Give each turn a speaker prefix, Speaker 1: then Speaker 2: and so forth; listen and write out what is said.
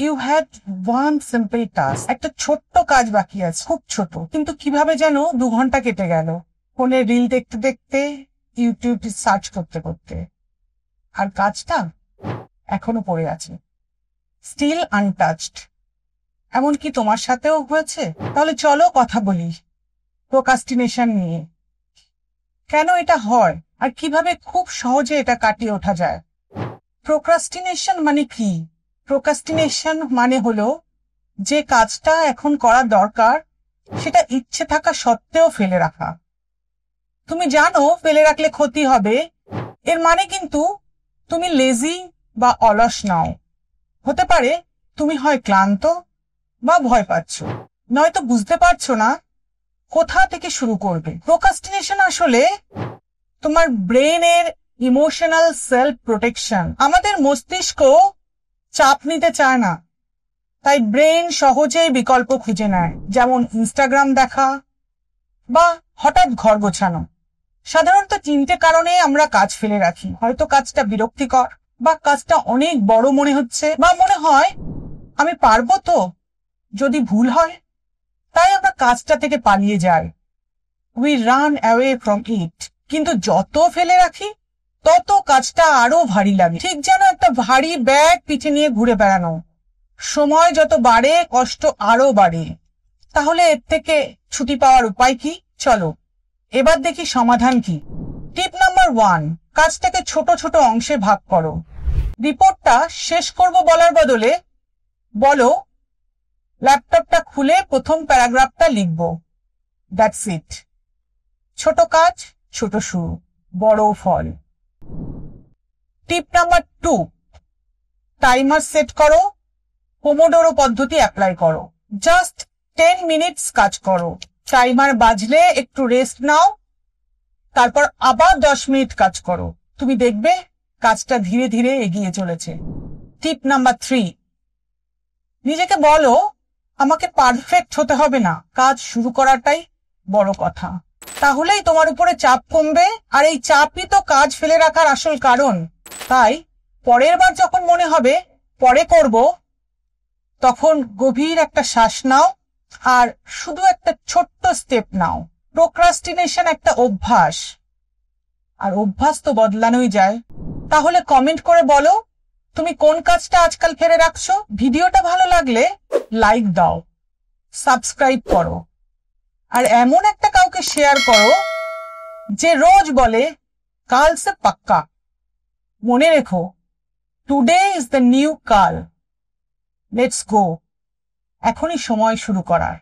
Speaker 1: You had one simple task, একটা ছোট্ট কাজ বাকি আছে, খুব ছোট, কিন্তু কিভাবে যেন 2 ঘন্টা কেটে গেল ফোনে রিল দেখতে দেখতে, ইউটিউব সার্চ করতে করতে, আর কাজটা এখনো পড়ে আছে, স্টিল আনটাচড। এমনকি তোমার সাথেও হয়েছে? তাহলে চলো কথা বলি প্রোক্রাস্টিনেশন নিয়ে। কেন এটা হয় আর কিভাবে খুব সহজে এটা কাটিয়ে ওঠা যায়। প্রোক্রাস্টিনেশন মানে কি? প্রোক্রাস্টিনেশন মানে হলো যে কাজটা এখন করা দরকার সেটা ইচ্ছে থাকা সত্ত্বেও ফেলে রাখা। তুমি জানো ফেলে রাখলে ক্ষতি হবে, এর মানে কিন্তু তুমি লেজি বা অলস নাও। হতে পারে তুমি হয় ক্লান্ত বা ভয় পাচ্ছ, নয়তো বুঝতে পারছো না কোথা থেকে শুরু করবে। প্রোক্রাস্টিনেশন আসলে তোমার ব্রেনের ইমোশনাল সেলফ প্রোটেকশন। আমাদের মস্তিষ্ক চাপ নিতে চায় না, তাই ব্রেন সহজেই বিকল্প খুঁজে নেয়, যেমন ইনস্টাগ্রাম দেখা বা হঠাৎ ঘর গোছানো। সাধারণত 3টে কারণে আমরা কাজ ফেলে রাখি। হয়তো কাজটা বিরক্তিকর, বা কাজটা অনেক বড় মনে হচ্ছে, বা মনে হয় আমি পারবো তো যদি ভুল হয়, তাই আমরা কাজটা থেকে পালিয়ে যাই। We run away from it. কিন্তু যত ফেলে রাখি তত কাজটা আরো ভারী লাগে, ঠিক যেন একটা ভারী ব্যাগ পিঠে নিয়ে ঘুরে বেড়ানো। সময় যত বাড়ে কষ্ট আরো বাড়ে। তাহলে এর থেকে ছুটি পাওয়ার উপায় কি? চলো এবার দেখি সমাধান কি। টিপ নাম্বার 1, কাজটাকে ছোট ছোট অংশে ভাগ করো। রিপোর্টটা শেষ করব বলার বদলে বলো ল্যাপটপটা খুলে প্রথম প্যারাগ্রাফটা লিখব। That's it. ছোট কাজ, ছোট শুরু, বড় ফল। টিপ নাম্বার 2, টাইমার সেট করো। পোমোডোরো পদ্ধতি অ্যাপ্লাই করো। জাস্ট 10 মিনিটস কাজ করো, টাইমার বাজলে একটু রেস্ট নাও, তারপর আবার 10 মিনিট কাজ করো। তুমি দেখবে কাজটা ধীরে ধীরে এগিয়ে চলেছে। টিপ নাম্বার 3, নিজেকে বলো আমাকে পারফেক্ট হতে হবে না, কাজ শুরু করাটাই বড় কথা। তাহলেই তোমার উপরে চাপ কমবে, আর এই চাপই তো কাজ ফেলে রাখার আসল কারণ। তাই পরের বার যখন মনে হবে পরে করব, তখন গভীর একটা শ্বাস নাও আর শুধু একটা ছোট্ট স্টেপ নাও। প্রোক্রাস্টিনেশন একটা অভ্যাস, আর অভ্যাস তো বদলানোই যায়। তাহলে কমেন্ট করে বলো তুমি কোন কাজটা আজকাল ফেলে রাখছো। ভিডিওটা ভালো লাগলে লাইক দাও, সাবস্ক্রাইব করো, আর এমন একটা কাউকে শেয়ার করো যে রোজ বলে কাল সে পাক্কা। মনে রেখো, টুডে ইজ দ্য নিউ কাল। Let's go. এখনই সময় শুরু করার।